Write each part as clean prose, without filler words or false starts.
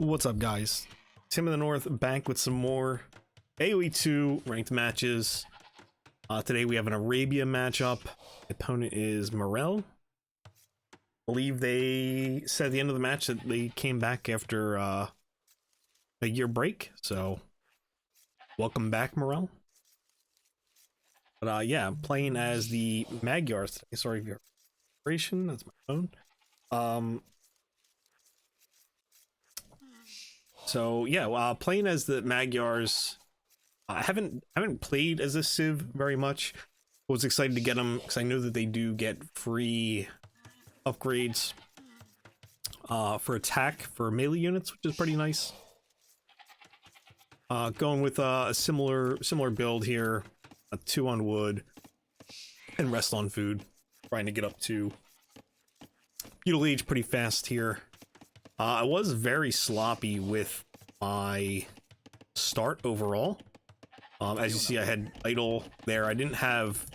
What's up, guys? Tim in the North back with some more AoE2 ranked matches. Today we have an Arabia matchup. The opponent is Morel. I believe they said at the end of the match that they came back after a year break, so welcome back, Morel. But yeah, I'm playing as the Magyars today. Sorry for your vibration, that's my phone. So yeah, playing as the Magyars. I haven't played as a Civ very much. I was excited to get them because I know that they do get free upgrades for attack for melee units, which is pretty nice. Going with a similar build here, a 2 on wood and rest on food. Trying to get up to feudal age pretty fast here. I was very sloppy with my start overall. As you see, I had idle there. I didn't have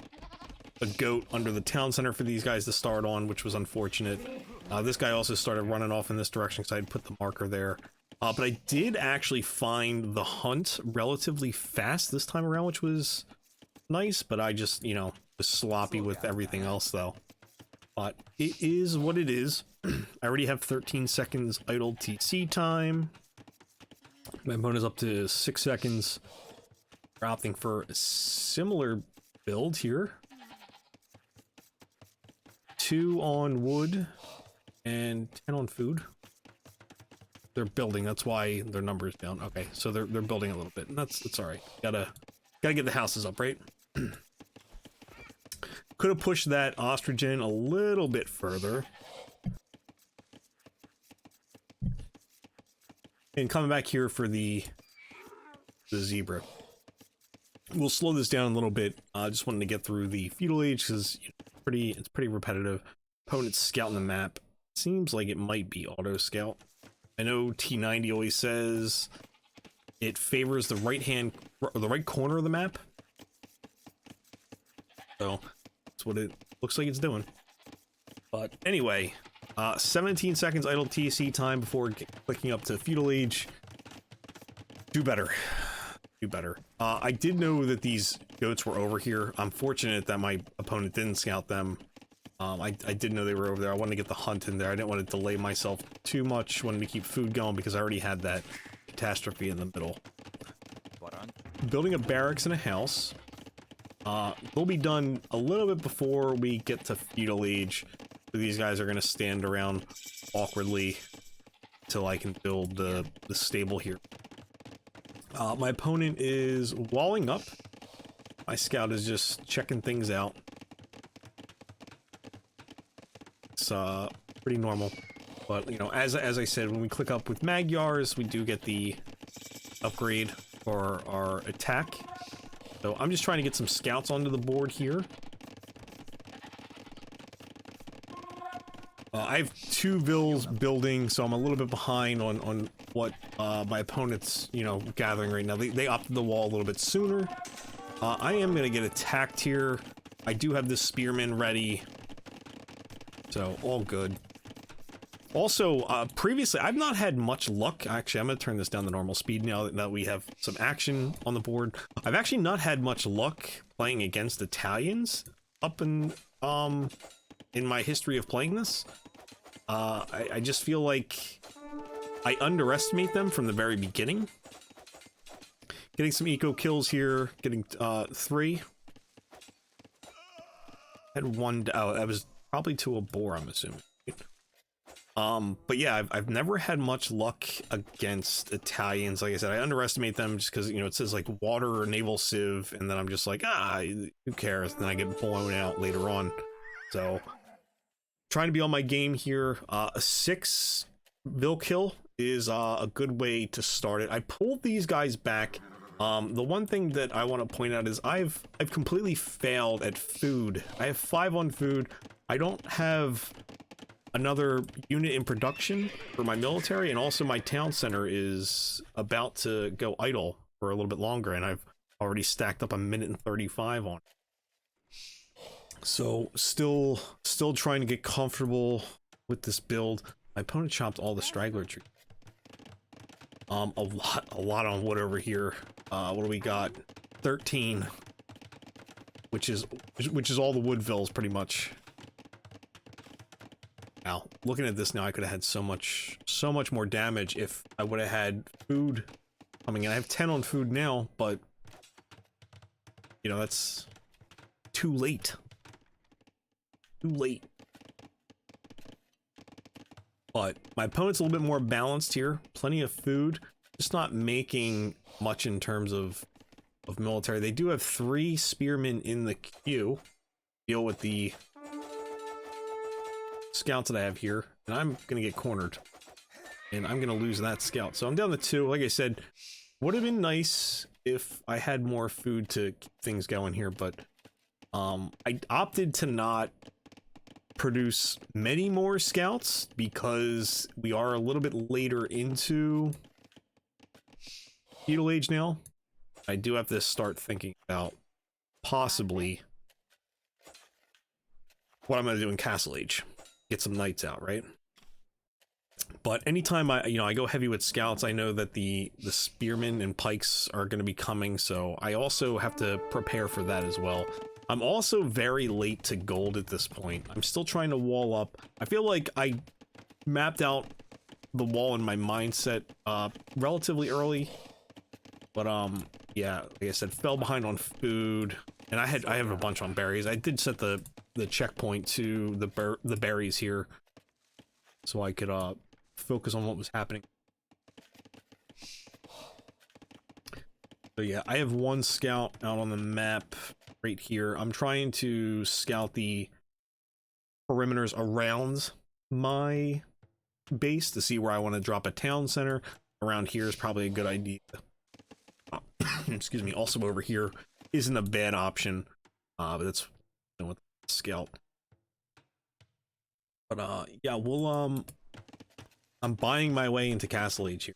a goat under the town center for these guys to start on, which was unfortunate. This guy also started running off in this direction because I had put the marker there. But I did actually find the hunt relatively fast this time around, which was nice, but I just, you know, was sloppy with everything else though. But it is what it is. I already have 13 seconds idle TC time. My opponent's up to 6 seconds. We're opting for a similar build here. 2 on wood and 10 on food. They're building, that's why their number is down. Okay, so they're building a little bit, and that's all right. Gotta get the houses up, right? Could have pushed that ostrich in a little bit further. And coming back here for the zebra. We'll slow this down a little bit. I just wanted to get through the feudal age because it's pretty repetitive. Opponent's scouting the map. Seems like it might be auto scout. I know T90 always says it favors the right corner of the map. So that's what it looks like it's doing. But anyway, 17 seconds idle TC time before clicking up to feudal age. Do better. Do better. I did know that these goats were over here. I'm fortunate that my opponent didn't scout them. I did know they were over there. I wanted to get the hunt in there. I didn't want to delay myself too much. Wanted to keep food going because I already had that catastrophe in the middle. Building a barracks and a house. They'll be done a little bit before we get to feudal age. So these guys are going to stand around awkwardly till I can build the stable here. My opponent is walling up. My scout is just checking things out. It's pretty normal, but you know, as I said, when we click up with Magyars, we do get the upgrade for our attack. So I'm just trying to get some scouts onto the board here. I have 2 vills building, so I'm a little bit behind on what my opponent's, you know, gathering right now. They opted the wall a little bit sooner. I am going to get attacked here. I do have this spearman ready. So, all good. Also, previously, I've not had much luck. Actually, I'm going to turn this down to normal speed now that we have some action on the board. I've actually not had much luck playing against Italians up in my history of playing this. I just feel like I underestimate them from the very beginning. Getting some eco kills here, getting 3. Had 1, oh, that was probably to a boar, I'm assuming. But yeah, I've never had much luck against Italians. Like I said, I underestimate them just because, you know, it says like water or naval civ, and then I'm just like, who cares? And then I get blown out later on. So, trying to be on my game here. A 6 Vil kill is a good way to start it. I pulled these guys back. The one thing that I want to point out is I've completely failed at food. I have 5 on food. I don't have another unit in production for my military, and also my town center is about to go idle for a little bit longer, and I've already stacked up a minute and 35 on it. So still trying to get comfortable with this build. My opponent chopped all the straggler trees. A lot on wood over here. What do we got? 13, which is all the Woodvilles pretty much. Now, looking at this now, I could have had so much more damage if I would have had food coming in. I have 10 on food now, but you know, that's too late. Too late. But my opponent's a little bit more balanced here. Plenty of food. Just not making much in terms of military. They do have 3 spearmen in the queue. Deal with the scouts that I have here. And I'm going to get cornered. And I'm going to lose that scout. So I'm down to 2. Like I said, would have been nice if I had more food to keep things going here. But I opted to not produce many more scouts because we are a little bit later into feudal age now. I do have to start thinking about possibly what I'm going to do in castle age. Get some knights out, right? But anytime I go heavy with scouts, I know that the spearmen and pikes are going to be coming, so I also have to prepare for that as well. I'm also very late to gold at this point. I'm still trying to wall up. I feel like I mapped out the wall in my mindset relatively early. But yeah, like I said, fell behind on food. And I have a bunch on berries. I did set the checkpoint to the berries here. So I could focus on what was happening. So yeah, I have 1 scout out on the map right here. I'm trying to scout the perimeters around my base to see where I want to drop a town center. Around here is probably a good idea. Excuse me. Also over here isn't a bad option, but that's with scout. But yeah, we'll I'm buying my way into castle age here.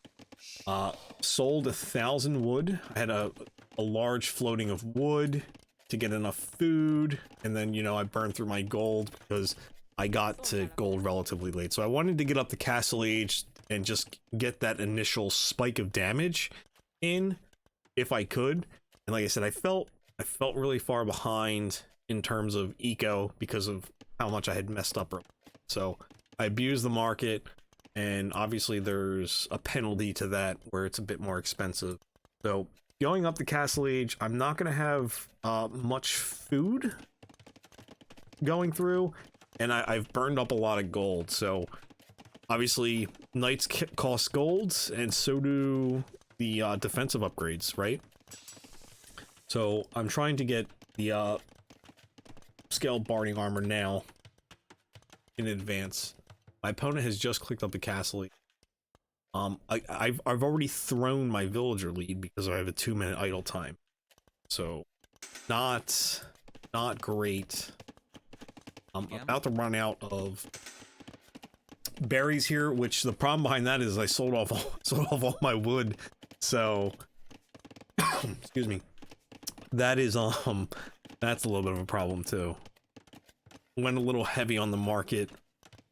Sold 1,000 wood. I had a large floating of wood to get enough food, and then, you know, I burned through my gold because I got to gold relatively late. So I wanted to get up to castle age and just get that initial spike of damage in if I could. And like I said, I felt really far behind in terms of eco because of how much I had messed up. So I abused the market, and obviously there's a penalty to that where it's a bit more expensive. So going up the castle age, I'm not going to have much food going through, and I've burned up a lot of gold. So obviously knights cost gold, and so do the defensive upgrades, right? So I'm trying to get the scaled barding armor now in advance. My opponent has just clicked up the castle lead. I've already thrown my villager lead because I have a 2-minute idle time. So not great. I'm about to run out of berries here, which the problem behind that is I sold off all my wood. So excuse me. That is that's a little bit of a problem too. Went a little heavy on the market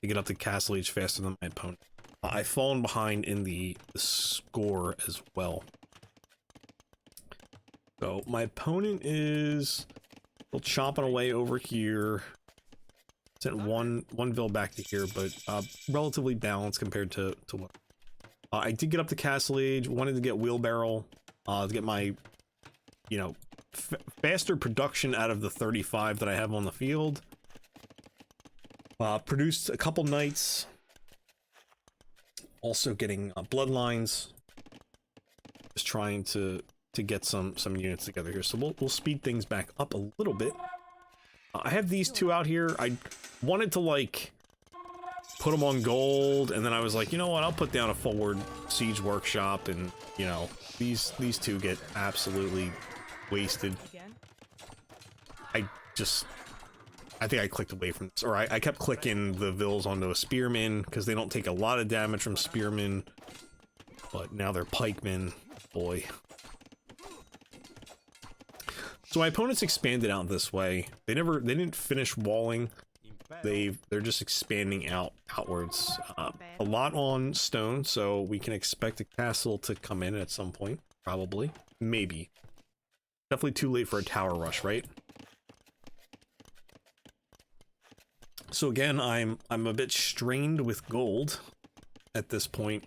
to get up to castle age faster than my opponent. I've fallen behind in the score as well. So my opponent is still chopping away over here. Sent one vill back to here, but relatively balanced compared to what. I did get up to castle age. Wanted to get wheelbarrow to get my, you know, faster production out of the 35 that I have on the field. Produced a couple knights. Also getting bloodlines. Just trying to get some units together here. So we'll speed things back up a little bit. I have these 2 out here. I wanted to like put them on gold, and then I was like, you know what? I'll put down a forward siege workshop, and you know, these 2 get absolutely wasted. I think I clicked away from this, or I kept clicking the vills onto a spearman because they don't take a lot of damage from spearmen, but now they're pikemen. Boy. So my opponents expanded out this way. They didn't finish walling. They're just expanding out outwards. A lot on stone, so we can expect a castle to come in at some point, probably, maybe. Definitely too late for a tower rush, right? So again, I'm a bit strained with gold at this point.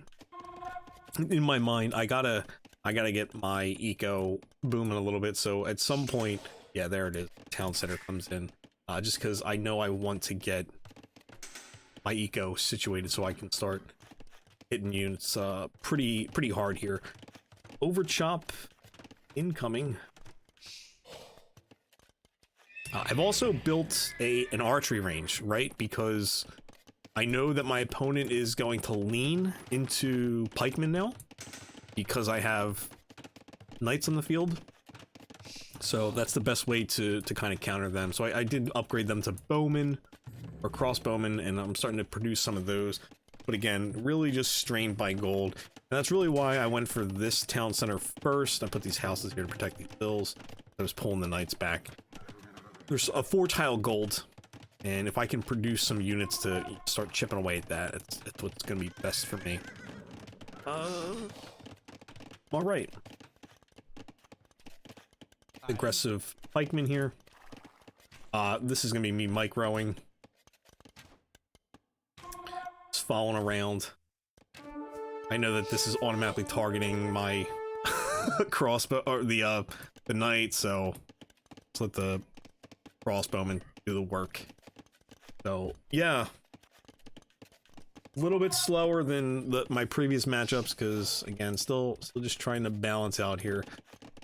In my mind, I gotta get my eco booming a little bit. So at some point, yeah, there it is. Town center comes in, just because I know I want to get my eco situated so I can start hitting units pretty hard here. Overchop incoming. I've also built an archery range, right? Because I know that my opponent is going to lean into pikemen now because I have knights on the field. So that's the best way to kind of counter them. So I did upgrade them to bowmen or crossbowmen, and I'm starting to produce some of those. But again, really just strained by gold. And that's really why I went for this town center first. I put these houses here to protect these hills. I was pulling the knights back. There's a 4-tile gold, and if I can produce some units to start chipping away at that, it's what's going to be best for me. All right. Aggressive pikeman here. This is going to be me microing. Just following around. I know that this is automatically targeting my crossbow, or the knight, so let's let the crossbowman do the work. So yeah, a little bit slower than my previous matchups because again, still just trying to balance out here.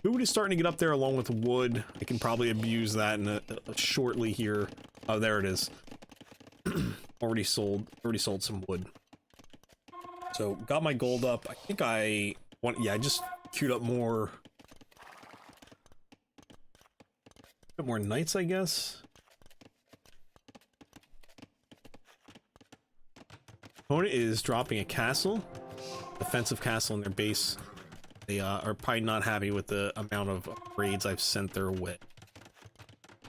Food is starting to get up there along with wood. I can probably abuse that in shortly here. Oh, there it is. already sold some wood. So got my gold up. I think I just queued up more knights, I guess. Opponent is dropping a castle, defensive castle in their base. They are probably not happy with the amount of raids I've sent their way.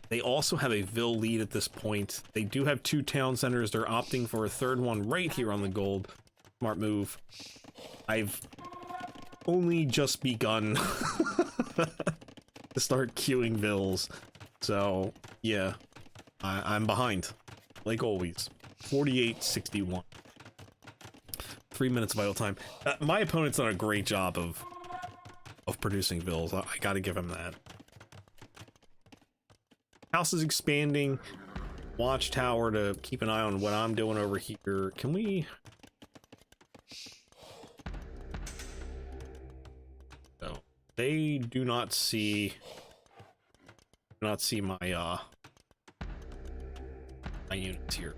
They also have a Vil lead at this point. They do have 2 town centers. They're opting for a 3rd one right here on the gold. Smart move. I've only just begun to start queuing Vils. So, yeah, I'm behind, like always. 48-61. 3 minutes of idle time. My opponent's done a great job of producing Vils. I gotta give him that. House is expanding. Watchtower to keep an eye on what I'm doing over here. Can we... No. They do not see... my my units here.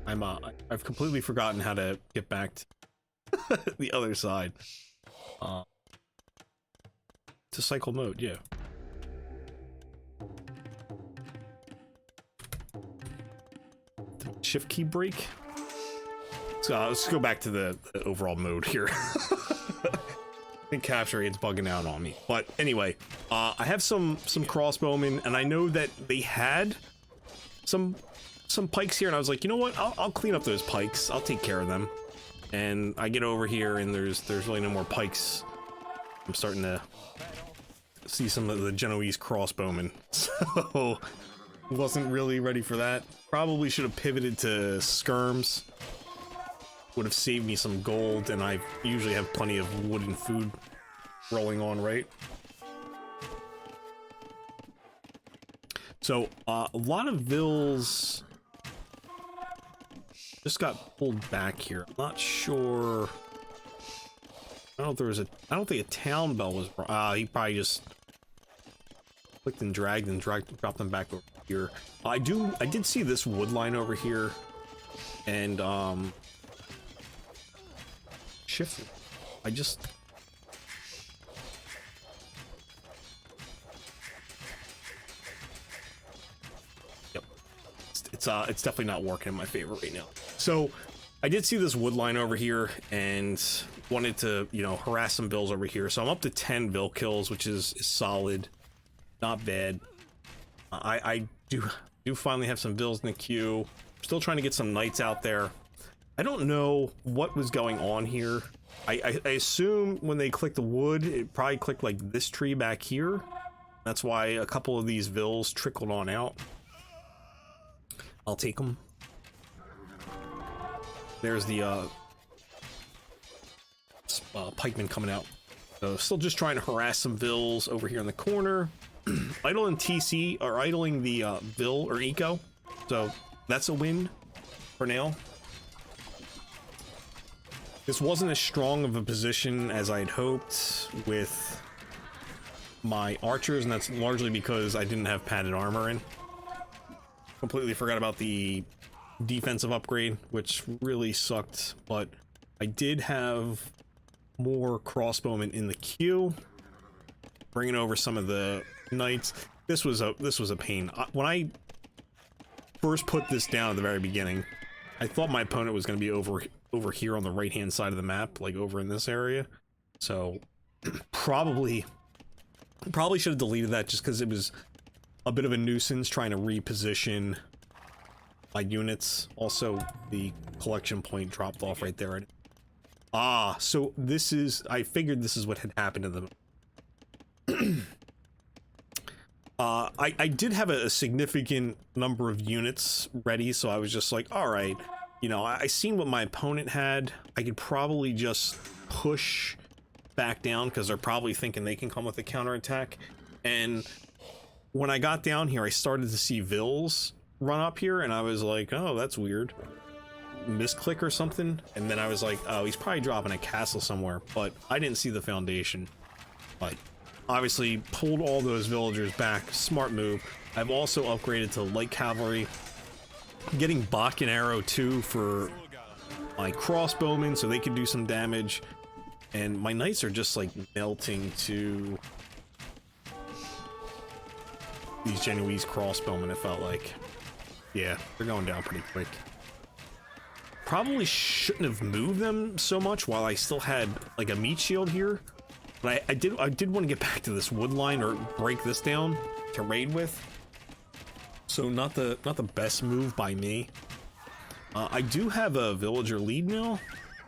I've completely forgotten how to get back to the other side. To cycle mode, yeah. Shift key break. So let's go back to the overall mode here. I think capture rate's bugging out on me, but anyway, I have some crossbowmen, and I know that they had some pikes here, and I was like, you know what? I'll clean up those pikes. I'll take care of them. And I get over here, and there's really no more pikes. I'm starting to see some of the Genoese crossbowmen, so wasn't really ready for that. Probably should have pivoted to skirms. Would have saved me some gold, and I usually have plenty of wood and food rolling on, right? So a lot of Vils just got pulled back here. I'm not sure. I don't know if there was I don't think a town bell was. He probably just clicked and dropped them back over here. I did see this wood line over here, and shift. Yep. It's definitely not working in my favor right now. So I did see this wood line over here and wanted to, harass some Vils over here. So I'm up to 10 Vil kills, which is solid. Not bad. I do Do finally have some vills in the queue. Still trying to get some knights out there. I don't know what was going on here. I assume when they clicked the wood, it probably clicked like this tree back here. That's why a couple of these vills trickled on out. I'll take them. There's the pikeman coming out. So still just trying to harass some vills over here in the corner. Idling TC, or idling the vill or eco. So that's a win for now. This wasn't as strong of a position as I'd hoped with my archers, and that's largely because I didn't have padded armor in. Completely forgot about the defensive upgrade, which really sucked, but I did have more crossbowmen in the queue, bringing over some of the knights. This was a pain. When I first put this down at the very beginning, I thought my opponent was going to be over here on the right hand side of the map, like over in this area. So probably should have deleted that, just because it was a bit of a nuisance trying to reposition my units. Also, the collection point dropped off right there. Ah, so this is, I figured this is what had happened to them. I did have a significant number of units ready, so I was just like, all right, you know, I seen what my opponent had. I could probably just push back down, because they're probably thinking they can come with a counterattack. And when I got down here, I started to see vills run up here, and I was like, oh, that's weird. Misclick or something. And then I was like, oh, he's probably dropping a castle somewhere, but I didn't see the foundation. But obviously pulled all those villagers back. Smart move. I've also upgraded to light cavalry, getting Bach and AoE2 for my crossbowmen so they can do some damage. And my knights are just like melting to these Genoese crossbowmen, it felt like. Yeah, they're going down pretty quick. Probably shouldn't have moved them so much while I still had like a meat shield here. But I did want to get back to this wood line, or break this down to raid with. So not the best move by me. I do have a villager lead now.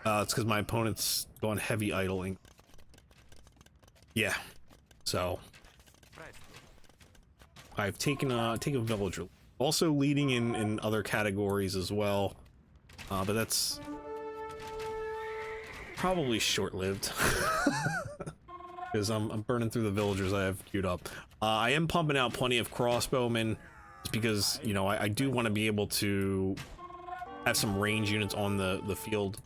It's because my opponent's going heavy idling. Yeah. So I've taken a villager. Also leading in other categories as well. But that's probably short-lived. Because I'm burning through the villagers I have queued up. I am pumping out plenty of crossbowmen, because, you know, I do want to be able to have some range units on the field.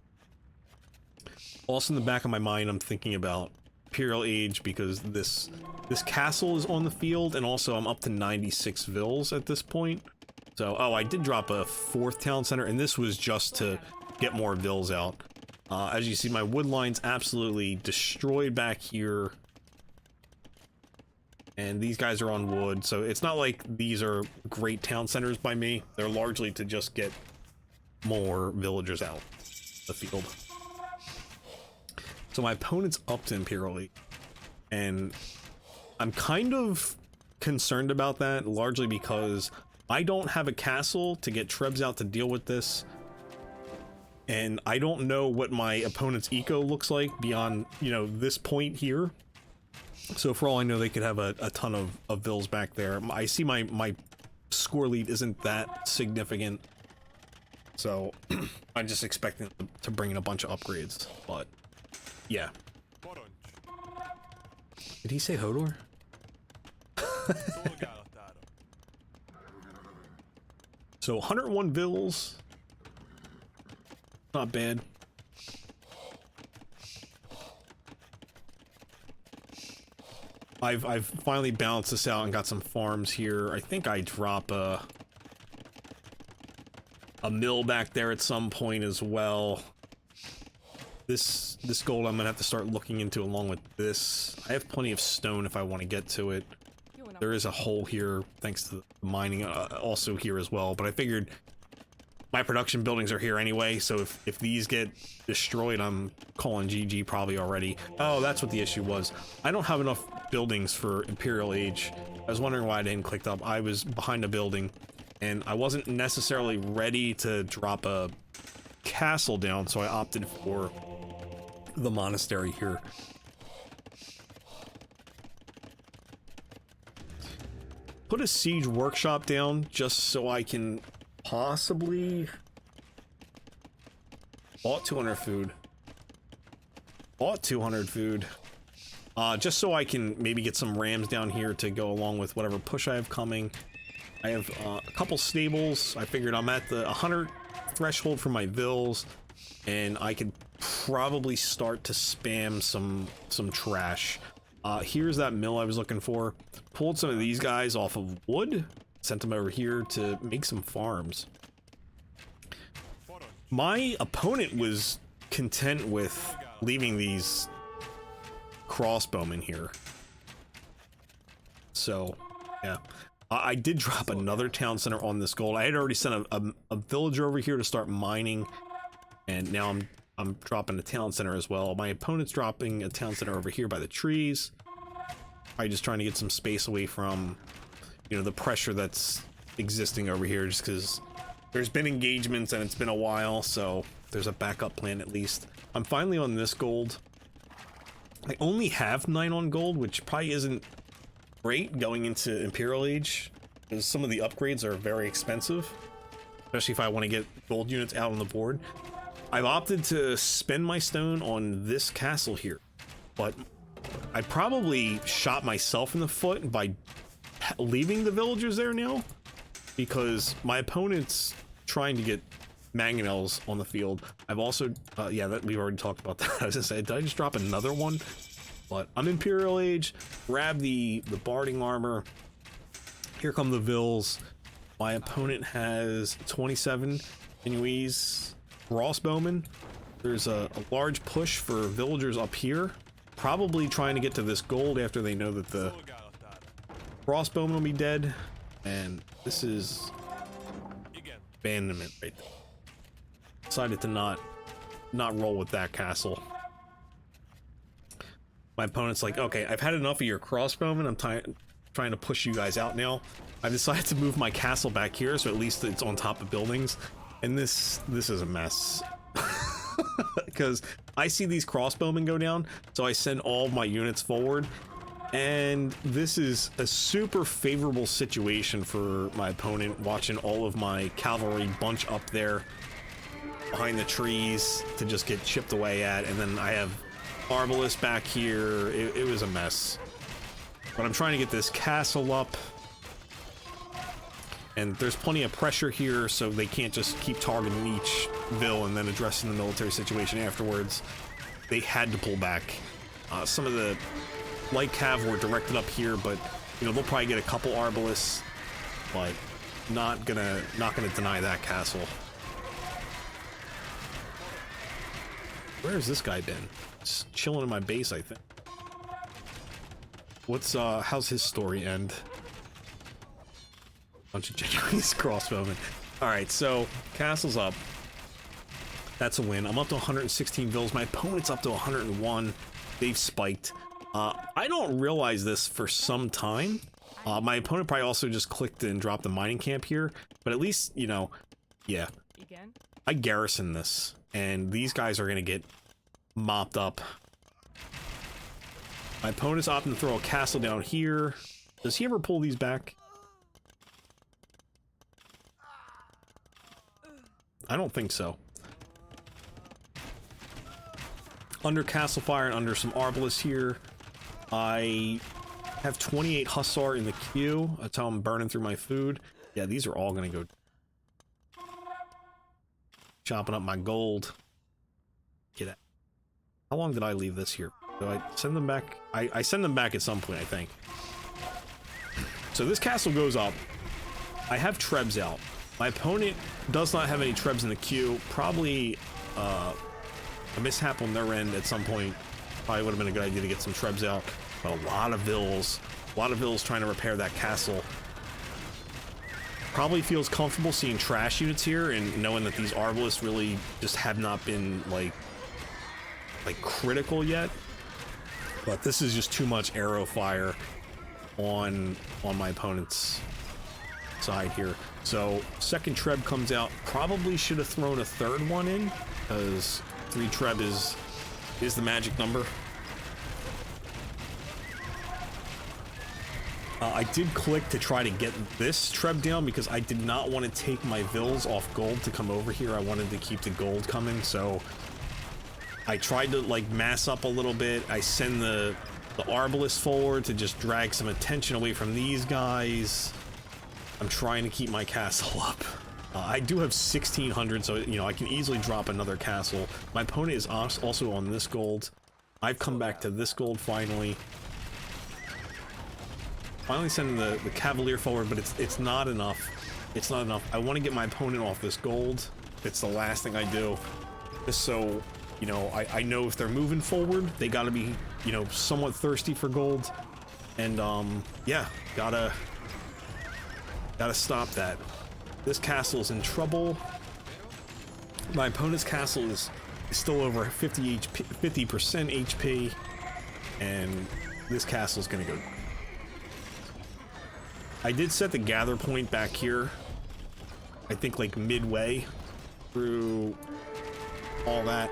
Also in the back of my mind, I'm thinking about Imperial Age, because this castle is on the field, and also I'm up to 96 vills at this point. So, oh, I did drop a 4th town center, and this was just to get more vills out. As you see, my wood line's absolutely destroyed back here. And these guys are on wood, so it's not like these are great town centers by me. They're largely to just get more villagers out the field. So my opponent's up to Imperial Age, and I'm kind of concerned about that, largely because I don't have a castle to get Trebs out to deal with this. And I don't know what my opponent's eco looks like beyond, you know, this point here. So for all I know, they could have a ton of vills back there. I see my score lead isn't that significant. So I'm just expecting to bring in a bunch of upgrades. But yeah. Did he say Hodor? So 101 vills. Not bad. I've finally balanced this out and got some farms here. I think I drop a mill back there at some point as well. This gold I'm gonna have to start looking into along with this. I have plenty of stone if I want to get to it. There is a hole here thanks to the mining also here as well, but I figured my production buildings are here anyway, so if these get destroyed, I'm calling GG probably already. Oh, that's what the issue was. I don't have enough buildings for Imperial Age. I was wondering why I didn't click up. I was behind a building, and I wasn't necessarily ready to drop a castle down, so I opted for the monastery here. Put a siege workshop down just so I can possibly... Bought 200 food. Bought 200 food. Just so I can maybe get some rams down here to go along with whatever push I have coming. I have a couple stables. I figured I'm at the 100 threshold for my vills, and I could probably start to spam some trash. Here's that mill I was looking for. Pulled some of these guys off of wood, sent them over here to make some farms. My opponent was content with leaving these crossbowmen here. So, yeah. I did drop another town center on this gold. I had already sent a villager over here to start mining, and now I'm dropping a town center as well. My opponent's dropping a town center over here by the trees. I'm just trying to get some space away from, you know, the pressure that's existing over here, just because there's been engagements and it's been a while, so there's a backup plan at least. I'm finally on this gold. I only have 9 on gold, which probably isn't great going into Imperial Age, because some of the upgrades are very expensive, especially if I want to get gold units out on the board. I've opted to spend my stone on this castle here, but I probably shot myself in the foot by leaving the villagers there now, because my opponent's trying to get mangonels on the field. I've also, yeah, that we've already talked about that. I was gonna say, did I just drop another one? But I'm Imperial Age, grab the barding armor. Here come the vills. My opponent has 27 Inuits crossbowmen. There's a large push for villagers up here, probably trying to get to this gold after they know that the crossbowmen will be dead. And this is abandonment right there. Decided to not roll with that castle. My opponent's like, okay, I've had enough of your crossbowmen. I'm trying to push you guys out now. I decided to move my castle back here, so at least it's on top of buildings. And this is a mess. Because I see these crossbowmen go down, so I send all of my units forward. And this is a super favorable situation for my opponent, watching all of my cavalry bunch up there behind the trees to just get chipped away at. And then I have Arbalest back here. It was a mess. But I'm trying to get this castle up. And there's plenty of pressure here, so they can't just keep targeting each vill and then addressing the military situation afterwards. They had to pull back. Some of the light cav were directed up here, but you know, they'll probably get a couple Arbalests, but not gonna deny that castle. Where's this guy been? Just chilling in my base, I think. What's how's his story end? Bunch of Genoese crossbowmen. Alright, so castle's up. That's a win. I'm up to 116 vills. My opponent's up to 101. They've spiked. I don't realize this for some time. My opponent probably also just clicked and dropped the mining camp here, but at least, you know, yeah. I garrison this, and these guys are gonna get mopped up. My opponent's opting to throw a castle down here. Does he ever pull these back? I don't think so. Under castle fire and under some Arbalests here. I have 28 Hussar in the queue. That's how I'm burning through my food. Yeah, these are all gonna go. Chopping up my gold. Get it. How long did I leave this here? Do I send them back? I send them back at some point, I think. So this castle goes up. I have Trebs out. My opponent does not have any Trebs in the queue. Probably a mishap on their end at some point. Probably would have been a good idea to get some Trebs out. But a lot of vills. A lot of vills trying to repair that castle. Probably feels comfortable seeing trash units here and knowing that these Arbalests really just have not been like critical yet. But this is just too much arrow fire on my opponent's side here. So second treb comes out. Probably should have thrown a third one in, because 3 treb is the magic number. I did click to try to get this treb down because I did not want to take my vills off gold to come over here. I wanted to keep the gold coming, so I tried to like mass up a little bit. I send the arbalest forward to just drag some attention away from these guys. I'm trying to keep my castle up. I do have 1600, so you know I can easily drop another castle. My opponent is also on this gold. I've come back to this gold finally. Finally sending the Cavalier forward, but it's not enough. It's not enough. I want to get my opponent off this gold. It's the last thing I do. Just so, you know, I know if they're moving forward, they gotta be, you know, somewhat thirsty for gold. And, yeah, gotta stop that. This castle is in trouble. My opponent's castle is still over 50% HP, and this castle is gonna go. I did set the gather point back here, I think like midway through all that.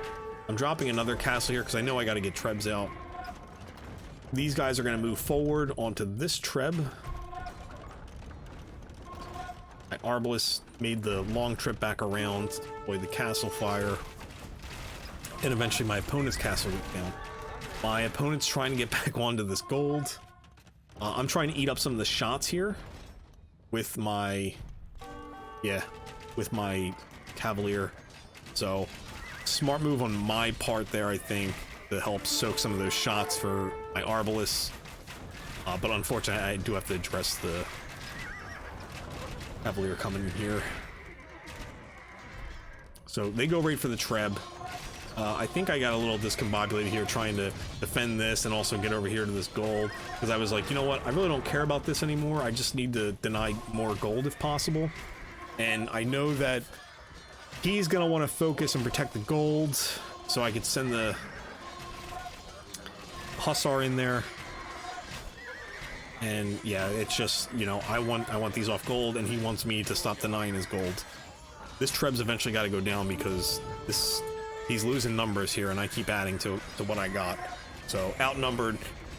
I'm dropping another castle here because I know I got to get trebs out. These guys are going to move forward onto this treb. My arbalest made the long trip back around, avoid the castle fire, and eventually my opponent's castle went down. My opponent's trying to get back onto this gold. I'm trying to eat up some of the shots here with my, with my Cavalier. So, smart move on my part there, I think, to help soak some of those shots for my Arbalest. But unfortunately, I do have to address the Cavalier coming in here. So, they go right for the Treb. I think I got a little discombobulated here trying to defend this and also get over here to this gold, because I was like, you know what, I really don't care about this anymore. I just need to deny more gold if possible. And I know that he's gonna want to focus and protect the gold, so I could send the Hussar in there. And yeah, it's just, you know, I want these off gold, and he wants me to stop denying his gold. This Treb's eventually got to go down because he's losing numbers here, and I keep adding to what I got. So outnumbered,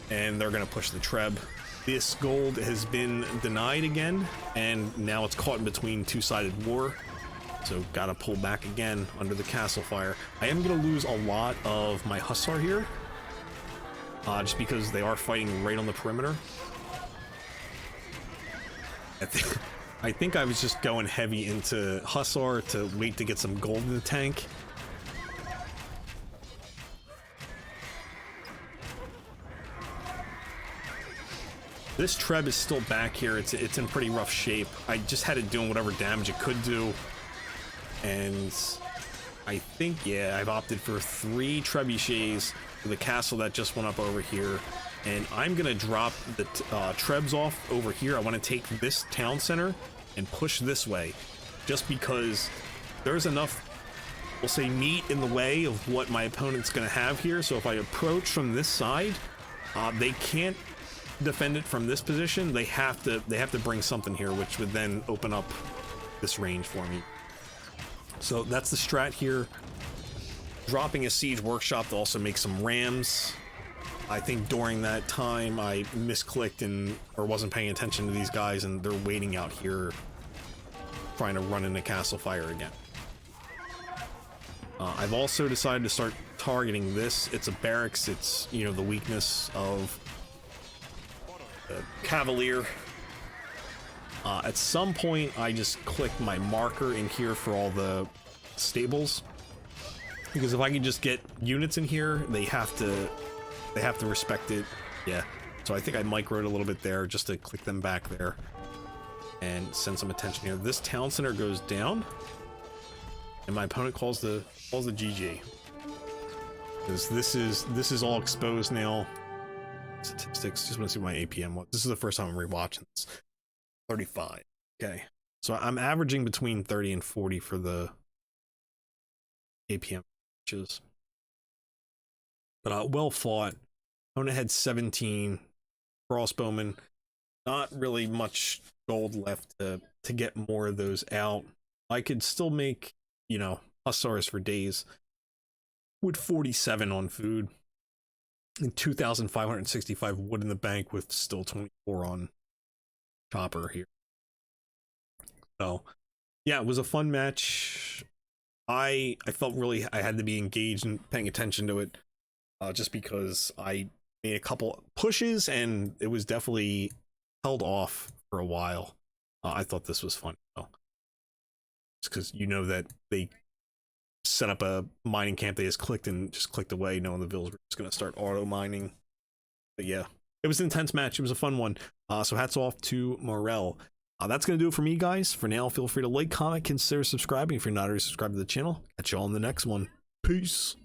and they're gonna push the Treb. This gold has been denied again, and now it's caught in between two-sided war. So gotta pull back again under the castle fire. I am gonna lose a lot of my Hussar here, just because they are fighting right on the perimeter. I think I was just going heavy into Hussar to wait to get some gold in the tank. This Treb is still back here. It's in pretty rough shape. I just had it doing whatever damage it could do. And I think, yeah, I've opted for 3 trebuchets for the castle that just went up over here. And I'm going to drop the Trebs off over here. I want to take this town center and push this way. Just because there's enough, we'll say, meat in the way of what my opponent's going to have here. So if I approach from this side, they can't defend it from this position. They have to bring something here, which would then open up this range for me. So that's the strat here. Dropping a siege workshop to also make some rams. I think during that time I misclicked or wasn't paying attention to these guys, and they're waiting out here trying to run into castle fire again. I've also decided to start targeting this. It's a barracks. It's, you know, the weakness of Cavalier. At some point I just clicked my marker in here for all the stables, because if I can just get units in here, they have to respect it. Yeah, so I think I microed a little bit there just to click them back there and send some attention here. This town center goes down, and my opponent calls the GG, because this is all exposed now. Statistics, just want to see what my APM was. This is the first time I'm rewatching this. 35. Okay, so I'm averaging between 30 and 40 for the APM matches. But well fought. Opponent had 17 crossbowmen. Not really much gold left to to get more of those out. I could still make, you know, hussars for days with 47 on food and 2,565 wood in the bank with still 24 on chopper here. So yeah, it was a fun match. I felt really I had to be engaged and paying attention to it, just because I made a couple pushes and it was definitely held off for a while. I thought this was fun. Just because you know that they set up a mining camp, they just clicked away, knowing the villagers were just going to start auto mining. But yeah, it was an intense match. It was a fun one. So hats off to Morel. That's going to do it for me, guys. For now, feel free to like, comment, consider subscribing if you're not already subscribed to the channel. Catch you all in the next one. Peace.